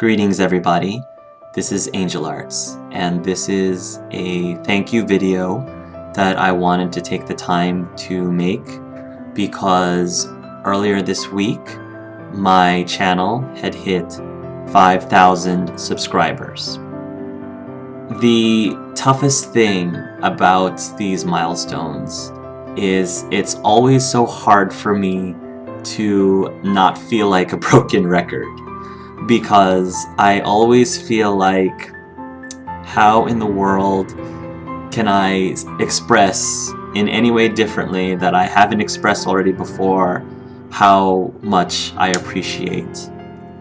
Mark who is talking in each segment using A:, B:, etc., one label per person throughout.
A: Greetings everybody, this is Angel Arts, and this is a thank you video that I wanted to take the time to make because earlier this week my channel had hit 5,000 subscribers. The toughest thing about these milestones is it's always so hard for me to not feel like a broken record, because I always feel like, how in the world can I express in any way differently that I haven't expressed already before how much I appreciate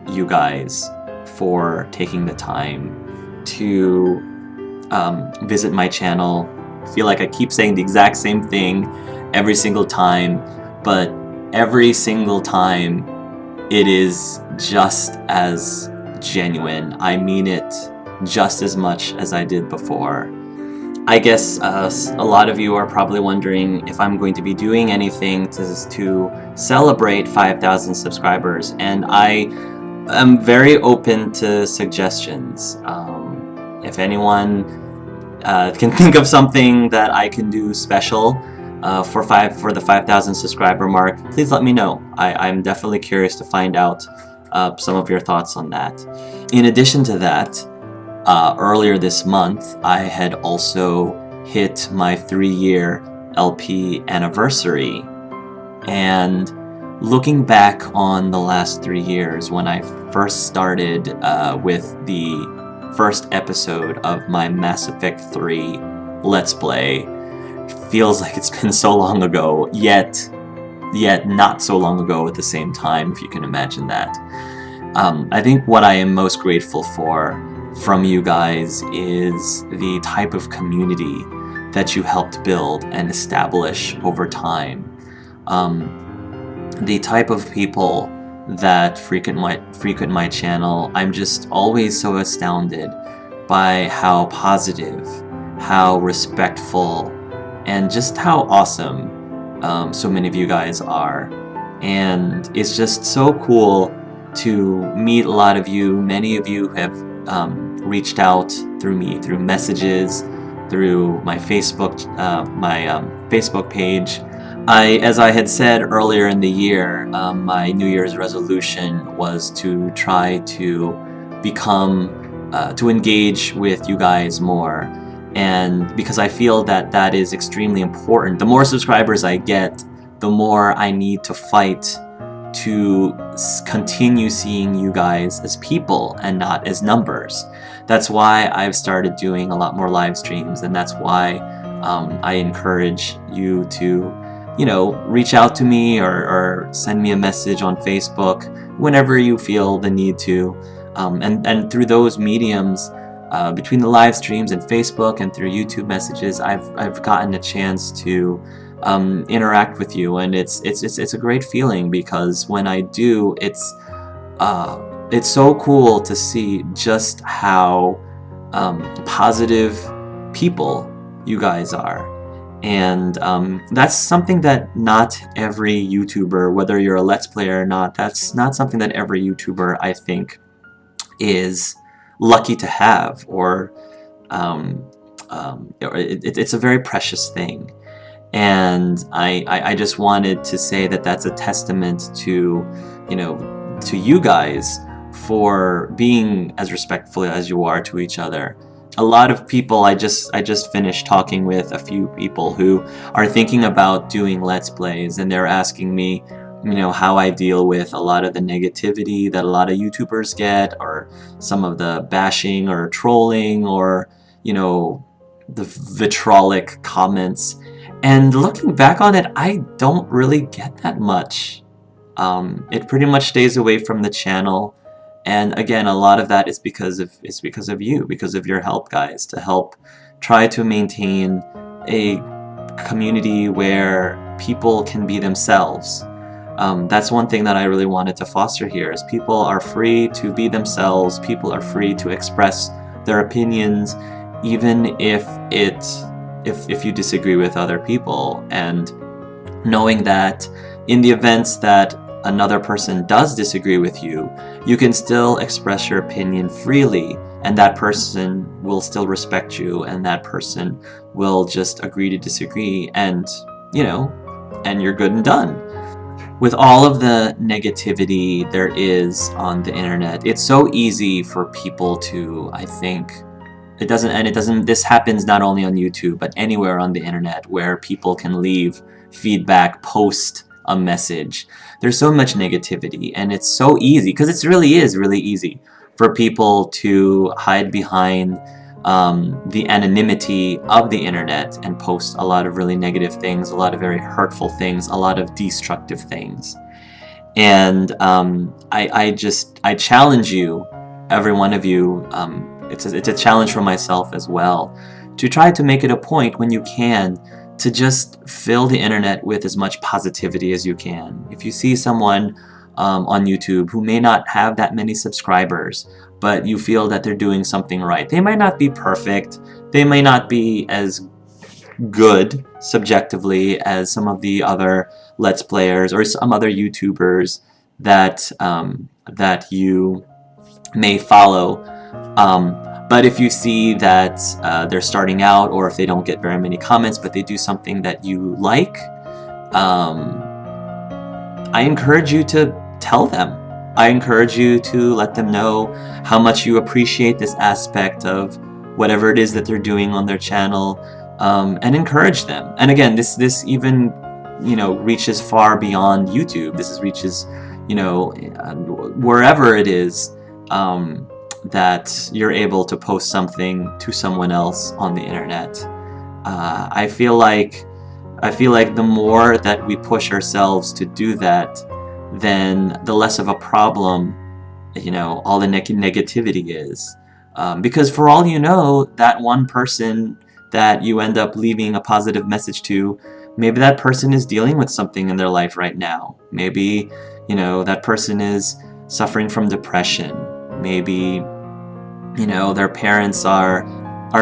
A: you guys for taking the time to visit my channel. I feel like I keep saying the exact same thing every single time, but every single time it is just as genuine. I mean it just as much as I did before. I guess a lot of you are probably wondering if I'm going to be doing anything to celebrate 5,000 subscribers, and I am very open to suggestions. If anyone can think of something that I can do special for the 5,000 subscriber mark, please let me know. I'm definitely curious to find out some of your thoughts on that. In addition to that, earlier this month I had also hit my 3-year LP anniversary, and looking back on the last 3 years when I first started with the first episode of my Mass Effect 3 Let's Play, feels like it's been so long ago, yet not so long ago at the same time, if you can imagine that. I think what I am most grateful for from you guys is the type of community that you helped build and establish over time. The type of people that frequent my channel, I'm just always so astounded by how positive, how respectful, and just how awesome so many of you guys are. And it's just so cool to meet a lot of you. Many of you have reached out through me, through messages, through my Facebook page. As I had said earlier in the year, my New Year's resolution was to try to to engage with you guys more. And because I feel that that is extremely important. The more subscribers I get, the more I need to fight to continue seeing you guys as people and not as numbers. That's why I've started doing a lot more live streams, and that's why I encourage you to, reach out to me or send me a message on Facebook whenever you feel the need to. And through those mediums, between the live streams and Facebook and through YouTube messages, I've gotten a chance to interact with you, and it's a great feeling, because when I do, it's so cool to see just how positive people you guys are. And that's something that not every YouTuber, whether you're a Let's Player or not, that's not something that every YouTuber, I think, is lucky to have, or it's a very precious thing. And I just wanted to say that that's a testament to you guys for being as respectful as you are to each other. A lot of people, I just finished talking with a few people who are thinking about doing Let's Plays, and they're asking me how I deal with a lot of the negativity that a lot of YouTubers get, or some of the bashing or trolling, or the vitriolic comments. And looking back on it, I don't really get that much. It pretty much stays away from the channel, and again, a lot of that is because of you, because of your help, guys, to help try to maintain a community where people can be themselves. That's one thing that I really wanted to foster here, is people are free to be themselves, people are free to express their opinions, even if you disagree with other people. And knowing that in the events that another person does disagree with you, you can still express your opinion freely, and that person will still respect you, and that person will just agree to disagree, and, you know, and you're good and done. With all of the negativity there is on the internet, it's so easy for people to, I think, this happens not only on YouTube, but anywhere on the internet where people can leave feedback, post a message. There's so much negativity, and it's so easy, because it really is really easy for people to hide behind the anonymity of the internet and post a lot of really negative things, a lot of very hurtful things, a lot of destructive things. And I challenge you, every one of you, it's a challenge for myself as well, to try to make it a point when you can to just fill the internet with as much positivity as you can. If you see someone on YouTube who may not have that many subscribers, but you feel that they're doing something right. They might not be perfect, they may not be as good subjectively as some of the other Let's Players or some other YouTubers that that you may follow. But if you see that they're starting out, or if they don't get very many comments, but they do something that you like, I encourage you to tell them. I encourage you to let them know how much you appreciate this aspect of whatever it is that they're doing on their channel, and encourage them. And again, this even, you know, reaches far beyond YouTube. This reaches, you know, wherever it is that you're able to post something to someone else on the internet. I feel like the more that we push ourselves to do that, then the less of a problem, you know, all the negativity is. Because for all you know, that one person that you end up leaving a positive message to, maybe that person is dealing with something in their life right now. Maybe, you know, that person is suffering from depression. Maybe, you know, their parents are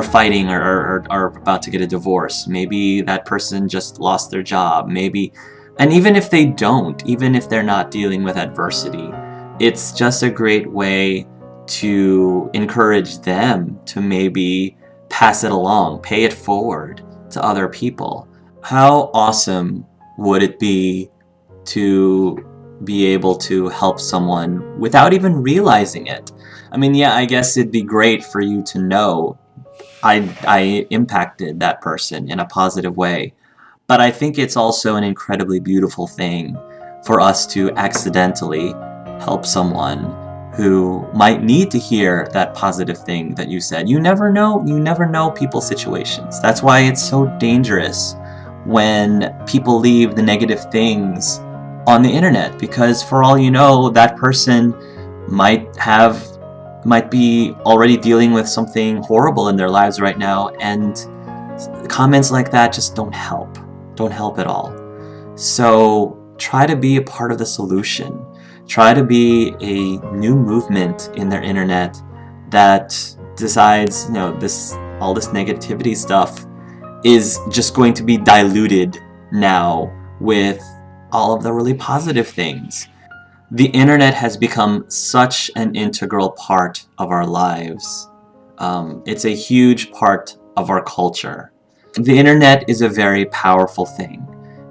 A: fighting or are about to get a divorce. Maybe that person just lost their job. Maybe, and even if they don't, even if they're not dealing with adversity, it's just a great way to encourage them to maybe pass it along, pay it forward to other people. How awesome would it be to be able to help someone without even realizing it? I mean, yeah, I guess it'd be great for you to know I impacted that person in a positive way, but I think it's also an incredibly beautiful thing for us to accidentally help someone who might need to hear that positive thing that you said. You never know people's situations. That's why it's so dangerous when people leave the negative things on the internet, because for all you know, that person might be already dealing with something horrible in their lives right now, and comments like that just don't help at all. So try to be a part of the solution. Try to be a new movement in their internet that decides, you know, all this negativity stuff is just going to be diluted now with all of the really positive things. The internet has become such an integral part of our lives. It's a huge part of our culture. The internet is a very powerful thing,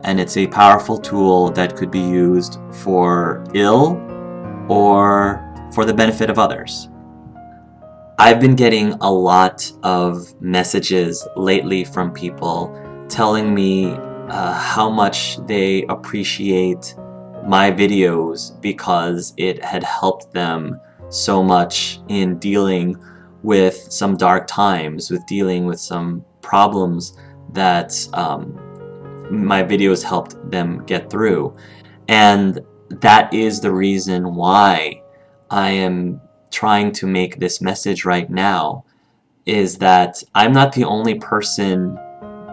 A: and it's a powerful tool that could be used for ill or for the benefit of others. I've been getting a lot of messages lately from people telling me how much they appreciate my videos because it had helped them so much in dealing with some dark times, with dealing with some problems that my videos helped them get through. And that is the reason why I am trying to make this message right now, is that I'm not the only person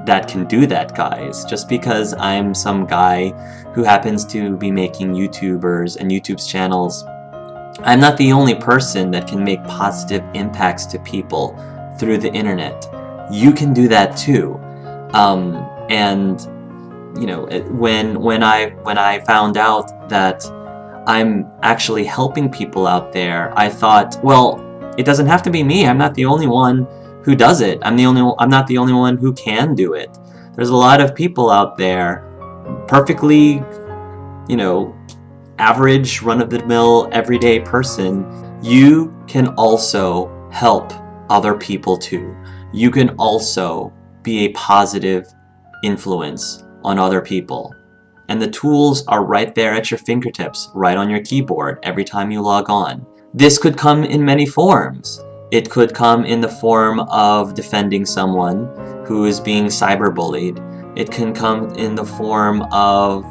A: that can do that, guys. Just because I'm some guy who happens to be making YouTubers and YouTube's channels, I'm not the only person that can make positive impacts to people through the internet. You can do that too. And you know, when I found out that I'm actually helping people out there, I thought, well, it doesn't have to be me. I'm not the only one who does it. I'm not the only one who can do it. There's a lot of people out there, perfectly, you know, average, run-of-the-mill, everyday person. You can also help other people too. You can also be a positive influence on other people. And the tools are right there at your fingertips, right on your keyboard every time you log on. This could come in many forms. It could come in the form of defending someone who is being cyberbullied. It can come in the form of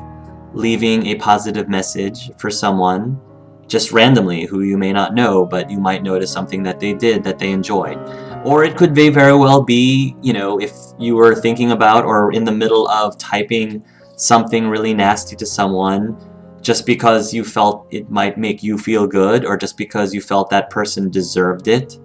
A: leaving a positive message for someone just randomly who you may not know, but you might notice something that they did that they enjoyed. Or it could very well be, you know, if you were thinking about or in the middle of typing something really nasty to someone just because you felt it might make you feel good, or just because you felt that person deserved it.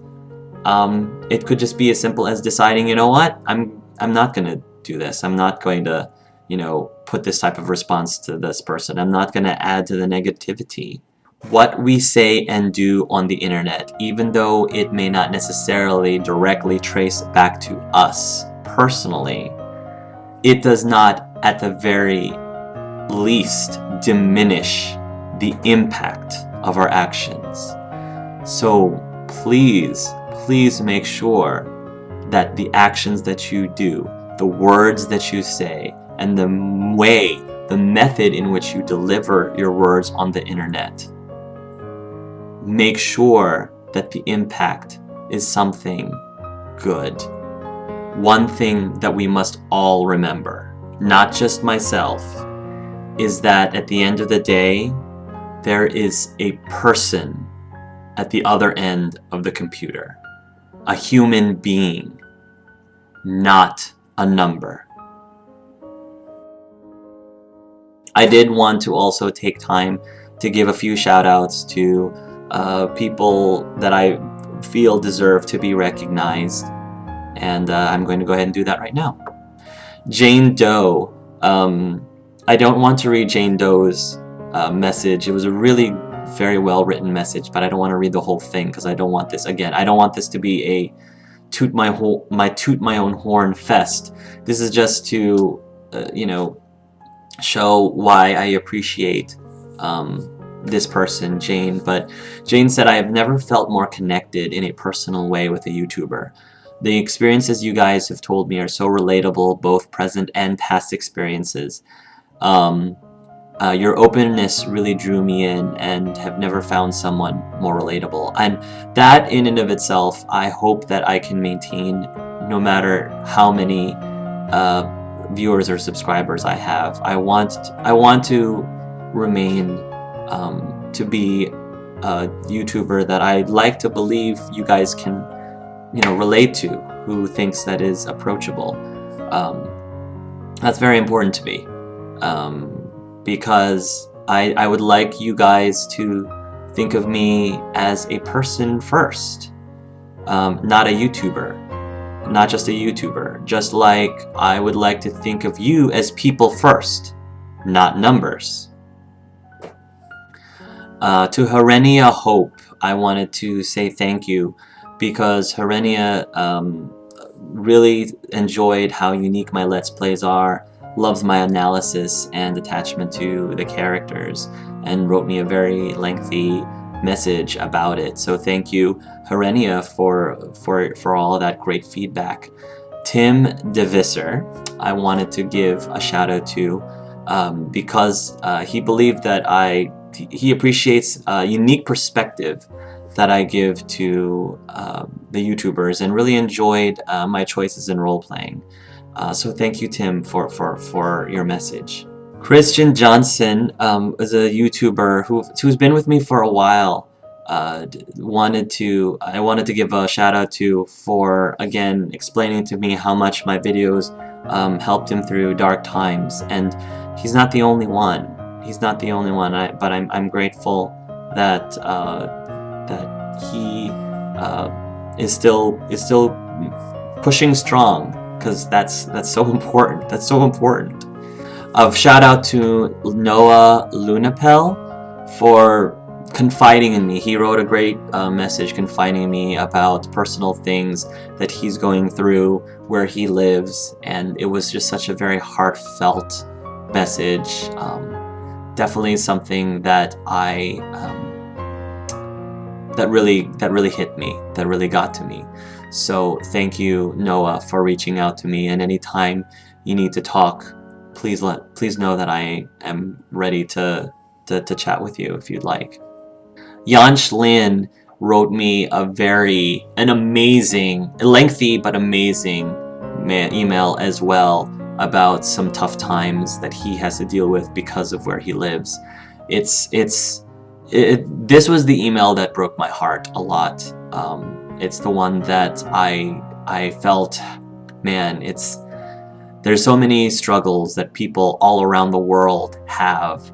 A: It could just be as simple as deciding, you know what, I'm not gonna do this. I'm not going to, you know, put this type of response to this person. I'm not going to add to the negativity. What we say and do on the internet, even though it may not necessarily directly trace back to us personally, it does not, at the very least, diminish the impact of our actions. So please make sure that the actions that you do, the words that you say, and the method in which you deliver your words on the internet, make sure that the impact is something good. One thing that we must all remember, not just myself, is that at the end of the day, there is a person at the other end of the computer, a human being, not a number. I did want to also take time to give a few shout outs to people that I feel deserve to be recognized, and I'm going to go ahead and do that right now. Jane Doe. I don't want to read Jane Doe's message. It was a really very well written message, but I don't want to read the whole thing because I don't want this, again, I don't want this to be a toot my own horn fest. This is just to you know, show why I appreciate this person, Jane. But Jane said, I have never felt more connected in a personal way with a YouTuber. The experiences you guys have told me are so relatable, both present and past experiences. Your openness really drew me in, and have never found someone more relatable. And that in and of itself, I hope that I can maintain no matter how many viewers or subscribers I have. I want to remain to be a YouTuber that I'd like to believe you guys can, you know, relate to, who thinks that is approachable. That's very important to me, because I would like you guys to think of me as a person first, not a YouTuber, not just a YouTuber, just like I would like to think of you as people first, not numbers. To Herenia Hope, I wanted to say thank you, because Herenia really enjoyed how unique my Let's Plays are, loves my analysis and attachment to the characters, and wrote me a very lengthy message about it. So thank you, Herenia, for all of that great feedback. Tim DeVisser, I wanted to give a shout out to, because he believed that he appreciates a unique perspective that I give to the YouTubers, and really enjoyed my choices in role-playing. So thank you, Tim, for your message. Christian Johnson is a YouTuber who's been with me for a while. I wanted to give a shout out to for, again, explaining to me how much my videos helped him through dark times. And he's not the only one. He's not the only one. But I'm grateful that that he is still pushing strong, because that's so important. That's so important. A shout out to Noah Lunapel for confiding in me. He wrote a great message confiding in me about personal things that he's going through where he lives, and it was just such a very heartfelt message. Definitely something that that really hit me, that really got to me. So thank you, Noah, for reaching out to me, and anytime you need to talk, please know that I am ready to chat with you if you'd like. Yanch Lin wrote me an amazing, lengthy but amazing email as well about some tough times that he has to deal with because of where he lives. This was the email that broke my heart a lot. It's the one that I felt, man, there's so many struggles that people all around the world have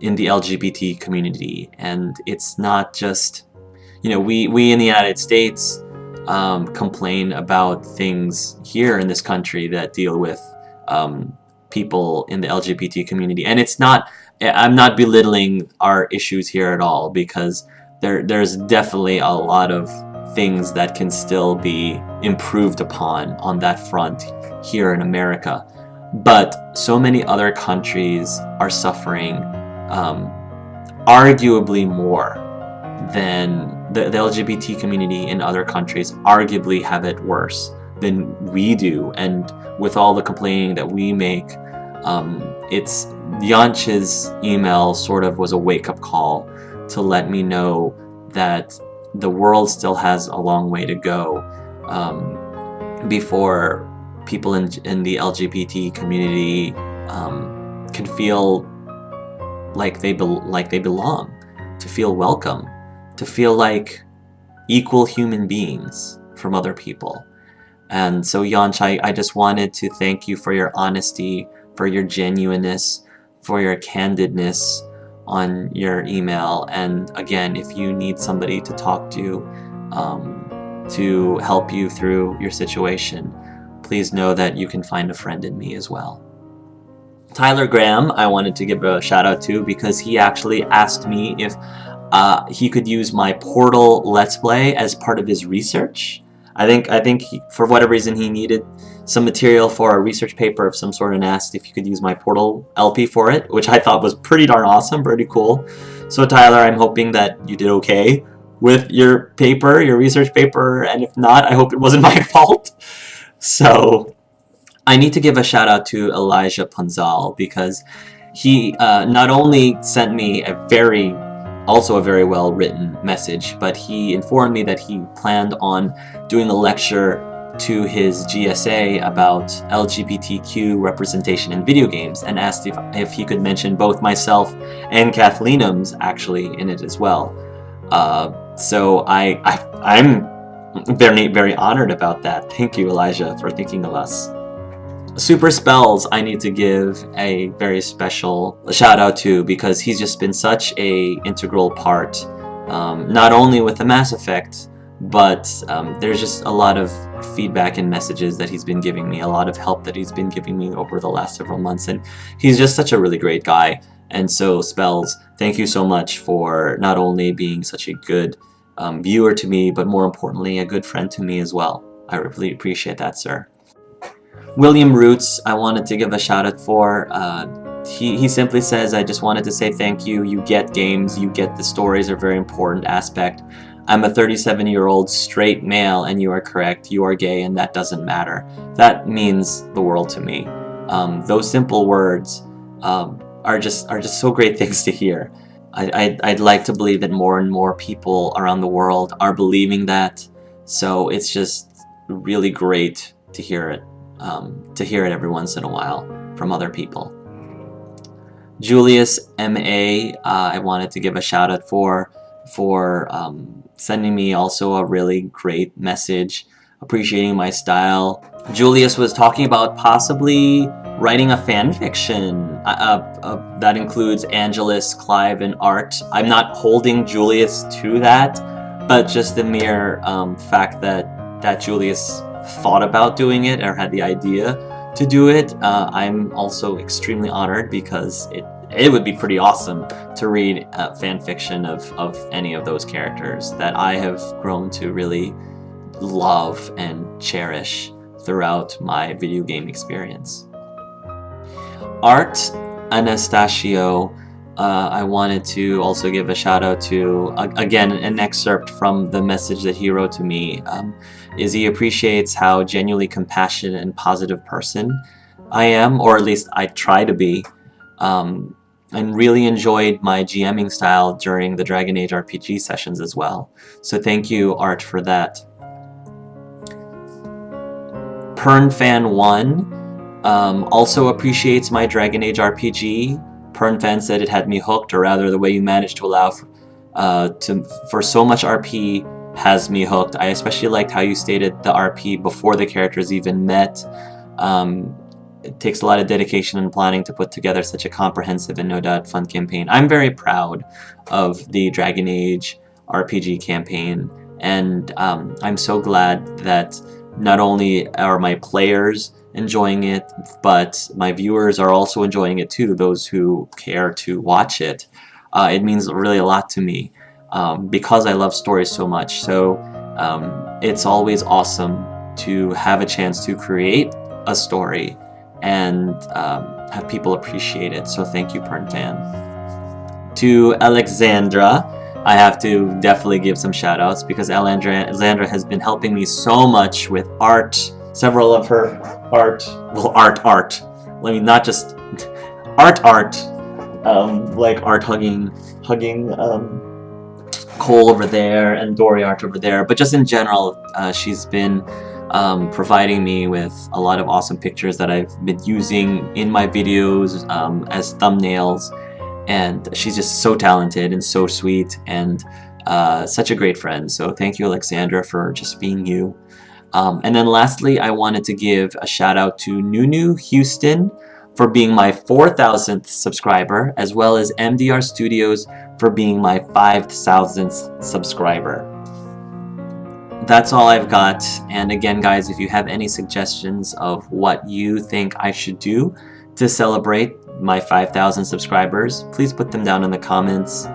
A: in the LGBT community, and it's not just, we in the United States complain about things here in this country that deal with people in the LGBT community, and I'm not belittling our issues here at all, because there's definitely a lot of things that can still be improved upon on that front here in America. But so many other countries are suffering arguably more than the LGBT community in other countries arguably have it worse than we do. And with all the complaining that we make, Yanch's email sort of was a wake-up call to let me know that the world still has a long way to go before people in the LGBT community can feel like they belong, to feel welcome, to feel like equal human beings from other people. And so Yanch, I just wanted to thank you for your honesty, for your genuineness, for your candidness on your email. And again, if you need somebody to talk to help you through your situation, please know that you can find a friend in me as well. Tyler Graham, I wanted to give a shout out to, because he actually asked me if he could use my Portal Let's Play as part of his research. I think for whatever reason he needed some material for a research paper of some sort and asked if you could use my Portal LP for it, which I thought was pretty darn awesome, pretty cool. So Tyler, I'm hoping that you did okay with your paper, your research paper, and if not, I hope it wasn't my fault. So I need to give a shout out to Elijah Punzal, because he not only sent me also a very well written message, but he informed me that he planned on doing a lecture to his GSA about LGBTQ representation in video games, and asked if he could mention both myself and Kathleenums actually in it as well. So I'm very honored about that. Thank you, Elijah, for thinking of us. Super Spells, I need to give a very special shout out to, because he's just been such a integral part, not only with the Mass Effect, but there's just a lot of feedback and messages that he's been giving me, a lot of help that he's been giving me over the last several months, and he's just such a really great guy. And so Spells, thank you so much for not only being such a good viewer to me, but more importantly, a good friend to me as well. I really appreciate that, sir. William Roots, I wanted to give a shout out for. He simply says, I just wanted to say thank you. You get games, you get the stories are a very important aspect. I'm a 37-year-old straight male, and you are correct. You are gay, and that doesn't matter. That means the world to me. Those simple words are just so great things to hear. I'd like to believe that more and more people around the world are believing that. So it's just really great to hear it. Every once in a while from other people. Julius M.A. I wanted to give a shout out for sending me also a really great message, appreciating my style. Julius was talking about possibly writing a fan fiction that includes Angelus, Clive, and Art. I'm not holding Julius to that, but just the mere fact that Julius thought about doing it or had the idea to do it, I'm also extremely honored, because it would be pretty awesome to read fan fiction of any of those characters that I have grown to really love and cherish throughout my video game experience. Art Anastasio, I wanted to also give a shout out to, again, an excerpt from the message that he wrote to me, is he appreciates how genuinely compassionate and positive person I am, or at least I try to be, and really enjoyed my GMing style during the Dragon Age RPG sessions as well. So thank you, Art, for that. PernFan1 also appreciates my Dragon Age RPG. PernFan said it had me hooked, or rather the way you managed to allow for so much RP has me hooked. I especially liked how you stated the RP before the characters even met. It takes a lot of dedication and planning to put together such a comprehensive and no doubt fun campaign. I'm very proud of the Dragon Age RPG campaign, and I'm so glad that not only are my players enjoying it, but my viewers are also enjoying it too, those who care to watch it. It means really a lot to me because I love stories so much. So it's always awesome to have a chance to create a story and have people appreciate it. So thank you, PernFan. To Alexandra, I have to definitely give some shout outs because Alexandra has been helping me so much with art. Several of her art, let me not just art, like art hugging Cole over there and Dory art over there, but just in general, she's been providing me with a lot of awesome pictures that I've been using in my videos as thumbnails, and she's just so talented and so sweet and such a great friend. So thank you, Alexandra, for just being you. And then lastly, I wanted to give a shout out to Nunu Houston for being my 4,000th subscriber, as well as MDR Studios for being my 5,000th subscriber. That's all I've got, and again guys, if you have any suggestions of what you think I should do to celebrate my 5,000 subscribers, please put them down in the comments,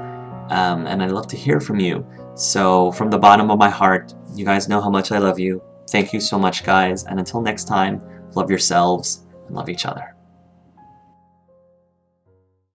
A: and I'd love to hear from you. So from the bottom of my heart, you guys know how much I love you. Thank you so much, guys, and until next time, love yourselves and love each other.